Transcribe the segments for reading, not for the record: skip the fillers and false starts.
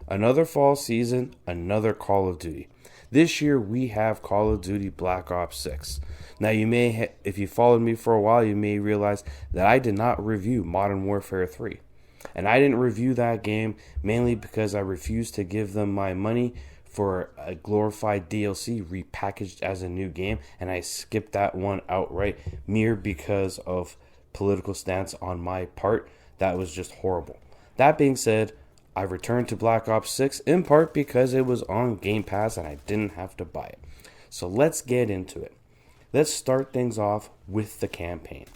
Another fall season, another Call of Duty. This year we have Call of Duty Black Ops 6. Now if you followed me for a while, you may realize that I did not review Modern Warfare 3. And I didn't review that game mainly because I refused to give them my money for a glorified DLC repackaged as a new game, and I skipped that one outright mere because of political stance on my part. That was just horrible. That being said, I returned to Black Ops 6 in part because it was on Game Pass and I didn't have to buy it. So let's get into it. Let's start things off with the campaign.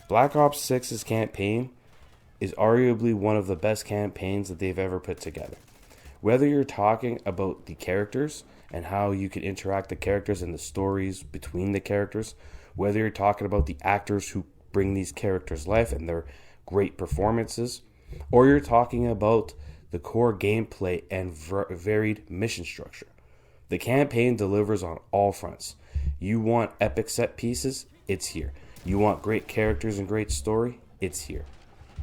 Black Ops 6's campaign is arguably one of the best campaigns that they've ever put together. Whether you're talking about the characters and how you can interact the characters and the stories between the characters, whether you're talking about the actors who bring these characters life and their great performances, or you're talking about the core gameplay and varied mission structure. The campaign delivers on all fronts. You want epic set pieces? It's here. You want great characters and great story? It's here.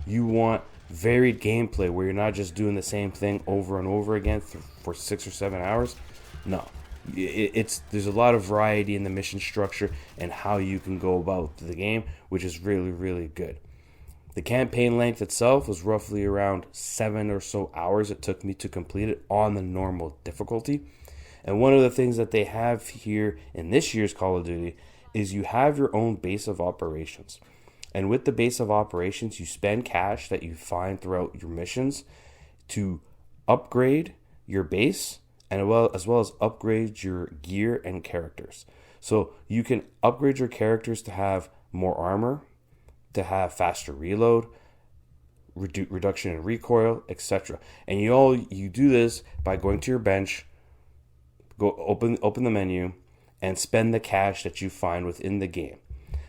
You want varied gameplay where you're not just doing the same thing over and over again for 6 or 7 hours? No. There's a lot of variety in the mission structure and how you can go about the game, which is really, really good. The campaign length itself was roughly around 7 or so hours it took me to complete it on the normal difficulty. And one of the things that they have here in this year's Call of Duty is you have your own base of operations. And with the base of operations, you spend cash that you find throughout your missions to upgrade your base and as well as upgrade your gear and characters. So you can upgrade your characters to have more armor, to have faster reload, reduction in recoil, etc. And you do this by going to your bench, go open the menu, and spend the cash that you find within the game.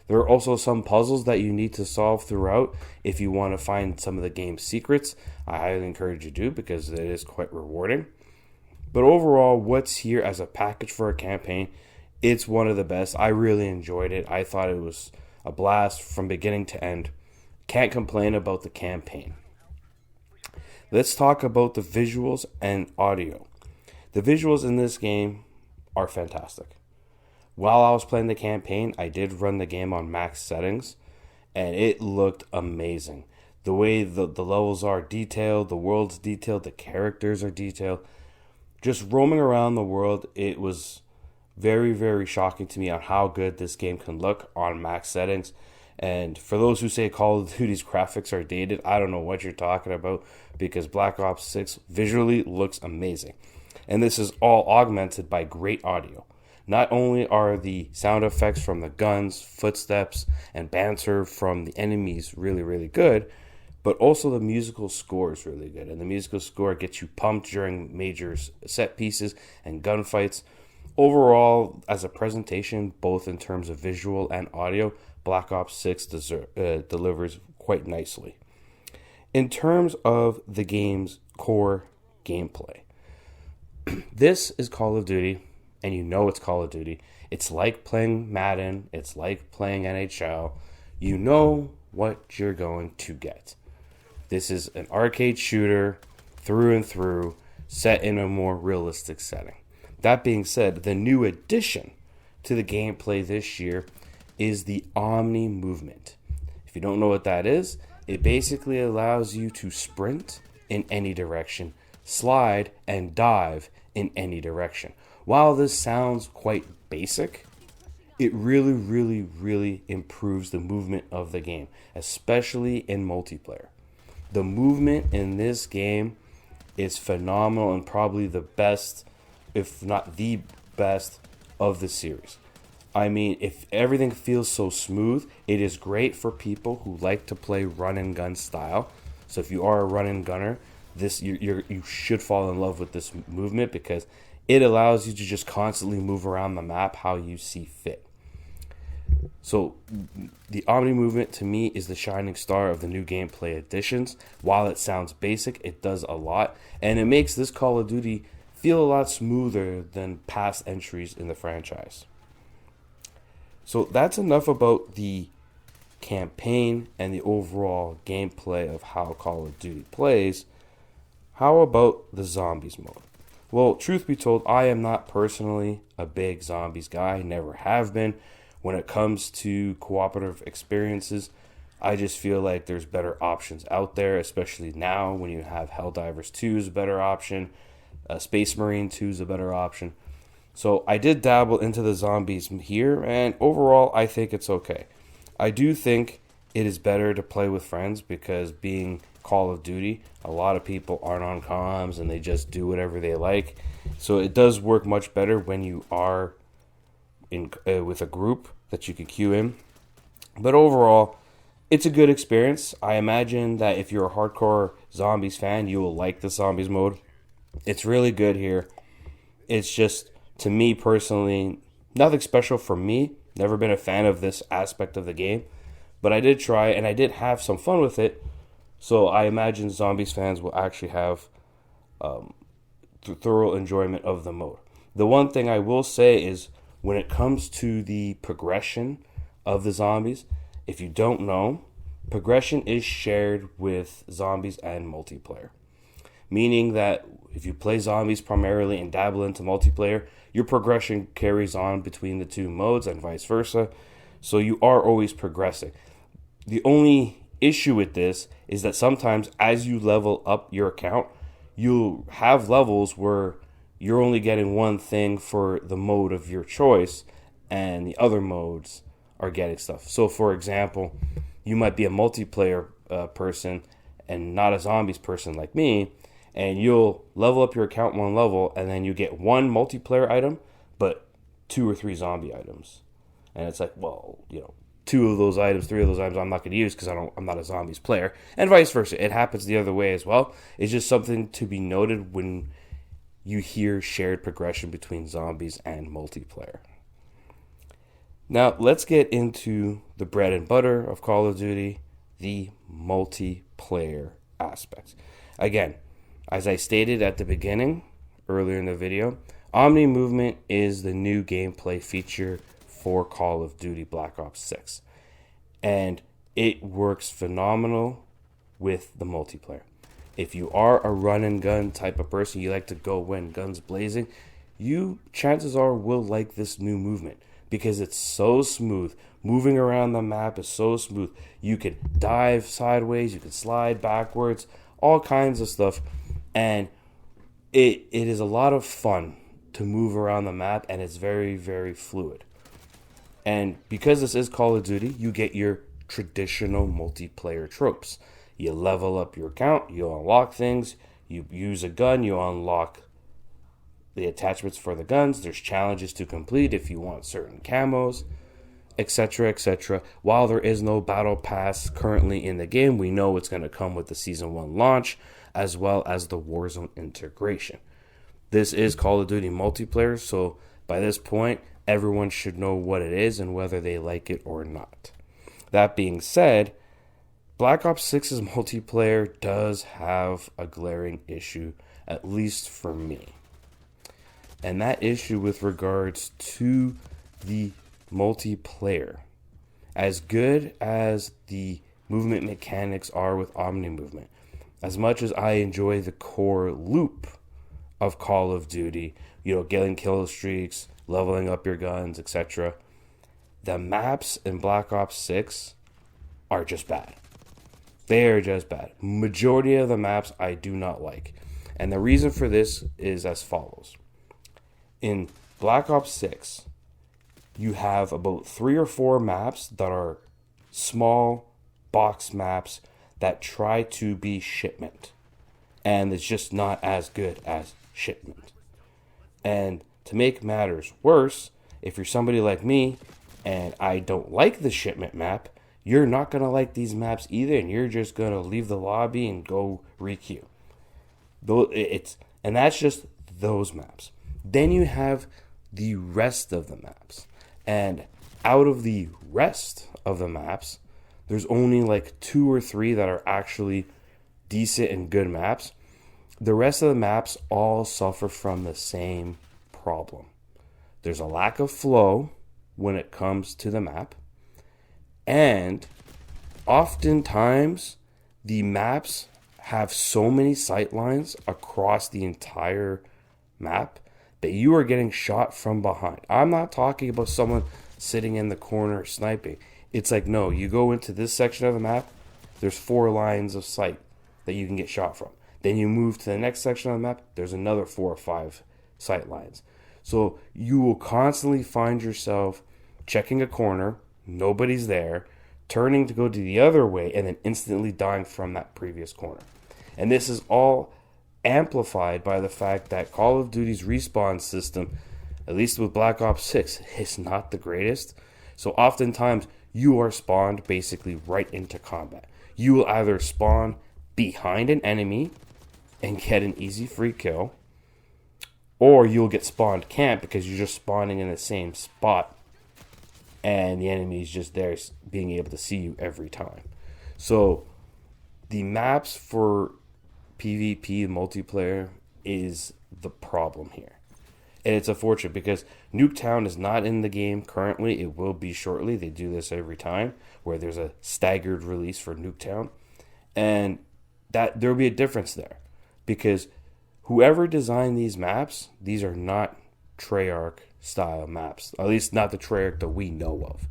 There are also some puzzles that you need to solve throughout if you want to find some of the game's secrets. I highly encourage you to do because it is quite rewarding. But overall, what's here as a package for a campaign, it's one of the best. I really enjoyed it. I thought it was a blast from beginning to end. Can't complain about the campaign. Let's talk about the visuals and audio. The visuals in this game are fantastic. While I was playing the campaign, I did run the game on max settings, and it looked amazing. The way the levels are detailed, the world's detailed, the characters are detailed. Just roaming around the world, it was very, very shocking to me on how good this game can look on max settings. And for those who say Call of Duty's graphics are dated, I don't know what you're talking about because Black Ops 6 visually looks amazing. And this is all augmented by great audio. Not only are the sound effects from the guns, footsteps, and banter from the enemies really, really good, but also the musical score is really good. And the musical score gets you pumped during major set pieces and gunfights. Overall, as a presentation, both in terms of visual and audio, Black Ops 6 delivers quite nicely. In terms of the game's core gameplay, this is Call of Duty. And you know it's Call of Duty. It's like playing Madden. It's like playing NHL. You know what you're going to get. This is an arcade shooter through and through, set in a more realistic setting. That being said, the new addition to the gameplay this year is the Omni movement. If you don't know what that is, it basically allows you to sprint in any direction, slide and dive in any direction. While this sounds quite basic, it really, really, really improves the movement of the game, especially in multiplayer. The movement in this game is phenomenal and probably the best, if not the best, of the series. I mean, if everything feels so smooth, it is great for people who like to play run and gun style. So if you are a run and gunner, you should fall in love with this movement because it allows you to just constantly move around the map how you see fit. So the Omni movement to me is the shining star of the new gameplay additions. While it sounds basic, it does a lot. And it makes this Call of Duty feel a lot smoother than past entries in the franchise. So that's enough about the campaign and the overall gameplay of how Call of Duty plays. How about the zombies mode? Well, truth be told, I am not personally a big zombies guy, never have been. When it comes to cooperative experiences, I just feel like there's better options out there, especially now when you have Helldivers 2 is a better option, Space Marine 2 is a better option. So I did dabble into the zombies here, and overall, I think it's okay. I do think it is better to play with friends because being Call of Duty, a lot of people aren't on comms and they just do whatever they like. So it does work much better when you are in with a group that you can queue in. But overall, it's a good experience. I imagine that if you're a hardcore zombies fan, you will like the zombies mode. It's really good here. It's just, to me personally, nothing special for me. Never been a fan of this aspect of the game. But I did try and I did have some fun with it. So I imagine zombies fans will actually have thorough enjoyment of the mode. The one thing I will say is when it comes to the progression of the zombies, if you don't know, progression is shared with zombies and multiplayer. Meaning that if you play zombies primarily and dabble into multiplayer, your progression carries on between the two modes and vice versa. So you are always progressing. The only issue with this is that sometimes as you level up your account, you'll have levels where you're only getting one thing for the mode of your choice and the other modes are getting stuff. So for example, you might be a multiplayer person and not a zombies person like me, and you'll level up your account one level and then you get one multiplayer item but 2 or 3 zombie items. And it's like, well, 2 of those items, 3 of those items I'm not going to use because I'm not a zombies player, and vice versa. It happens the other way as well. It's just something to be noted when you hear shared progression between zombies and multiplayer. Now, let's get into the bread and butter of Call of Duty, the multiplayer aspect. Again, as I stated at the beginning, earlier in the video, Omni Movement is the new gameplay feature for Call of Duty Black Ops 6. And it works phenomenal with the multiplayer. If you are a run and gun type of person, you like to go in guns blazing, you chances are will like this new movement because it's so smooth. Moving around the map is so smooth. You can dive sideways, you can slide backwards, all kinds of stuff. And it is a lot of fun to move around the map, and it's very, very fluid. And because this is Call of Duty, you get your traditional multiplayer tropes. You level up your account, you unlock things, you use a gun, you unlock the attachments for the guns, there's challenges to complete if you want certain camos, etc., etc. While there is no battle pass currently in the game, we know it's going to come with the Season 1 launch, as well as the Warzone integration. This is Call of Duty multiplayer, so by this point, everyone should know what it is and whether they like it or not. That being said, Black Ops 6's multiplayer does have a glaring issue, at least for me. And that issue with regards to the multiplayer. As good as the movement mechanics are with Omni Movement, as much as I enjoy the core loop of Call of Duty, getting kill streaks, leveling up your guns, etc., the maps in Black Ops 6 are just bad. They are just bad. Majority of the maps I do not like. And the reason for this is as follows. In Black Ops 6, you have about 3 or 4 maps that are small box maps that try to be Shipment. And it's just not as good as Shipment. And to make matters worse, if you're somebody like me and I don't like the Shipment map, you're not going to like these maps either, and you're just going to leave the lobby and go requeue. And that's just those maps. Then you have the rest of the maps. And out of the rest of the maps, there's only like 2 or 3 that are actually decent and good maps. The rest of the maps all suffer from the same problem. There's a lack of flow when it comes to the map. And oftentimes, the maps have so many sight lines across the entire map that you are getting shot from behind. I'm not talking about someone sitting in the corner sniping. It's like, no, you go into this section of the map, there's 4 lines of sight that you can get shot from. Then you move to the next section of the map, there's another 4 or 5 sight lines. So you will constantly find yourself checking a corner, nobody's there, turning to go to the other way, and then instantly dying from that previous corner. And this is all amplified by the fact that Call of Duty's respawn system, at least with Black Ops 6, is not the greatest. So oftentimes you are spawned basically right into combat. You will either spawn behind an enemy and get an easy free kill, or you'll get spawned camp because you're just spawning in the same spot and the enemy is just there being able to see you every time. So the maps for PvP multiplayer is the problem here. And it's unfortunate because Nuketown is not in the game currently. It will be shortly. They do this every time where there's a staggered release for Nuketown. And that there'll be a difference there because whoever designed these maps, these are not Treyarch style maps. At least not the Treyarch that we know of.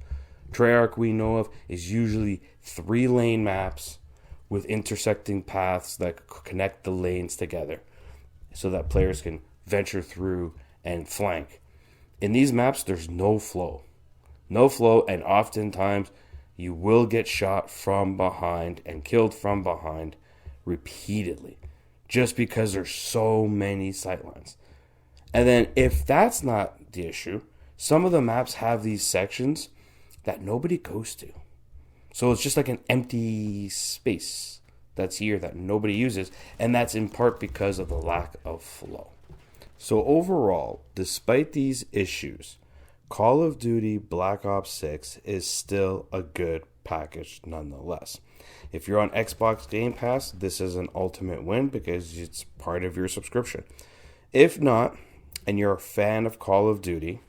Treyarch we know of is usually 3-lane maps with intersecting paths that connect the lanes together so that players can venture through and flank. In these maps, there's no flow. No flow, and oftentimes you will get shot from behind and killed from behind repeatedly just because there's so many sightlines. And then if that's not the issue, some of the maps have these sections that nobody goes to. So it's just like an empty space that's here that nobody uses, and that's in part because of the lack of flow. So overall, despite these issues, Call of Duty Black Ops 6 is still a good package nonetheless. If you're on Xbox Game Pass, this is an ultimate win because it's part of your subscription. If not, and you're a fan of Call of Duty,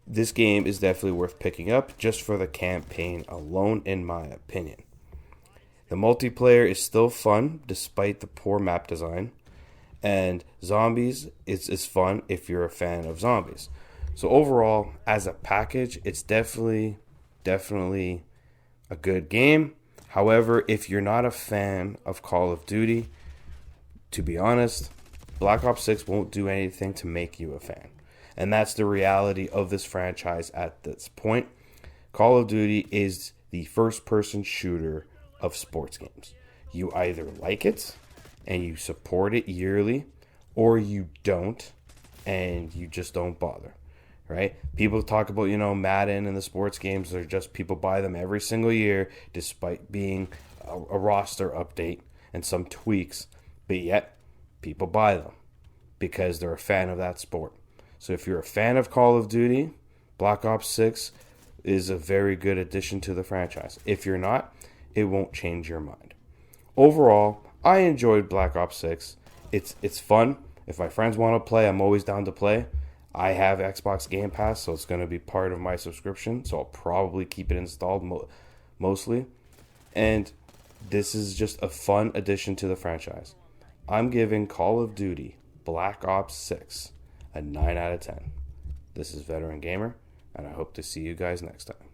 this game is definitely worth picking up just for the campaign alone, in my opinion. The multiplayer is still fun despite the poor map design, and zombies is fun if you're a fan of zombies. So overall, as a package, it's definitely a good game. However, if you're not a fan of Call of Duty, to be honest, Black Ops 6 won't do anything to make you a fan. And that's the reality of this franchise at this point. Call of Duty is the first-person shooter of sports games. You either like it and you support it yearly, or you don't and you just don't bother, right? People talk about, Madden and the sports games. They're just people buy them every single year despite being a roster update and some tweaks, but yet people buy them because they're a fan of that sport. So if you're a fan of Call of Duty, Black Ops 6 is a very good addition to the franchise. If you're not, it won't change your mind. Overall, I enjoyed Black Ops 6. It's fun. If my friends want to play, I'm always down to play. I have Xbox Game Pass, so it's going to be part of my subscription, so I'll probably keep it installed mostly. And this is just a fun addition to the franchise. I'm giving Call of Duty Black Ops 6 a 9 out of 10. This is Veteran Gamer, and I hope to see you guys next time.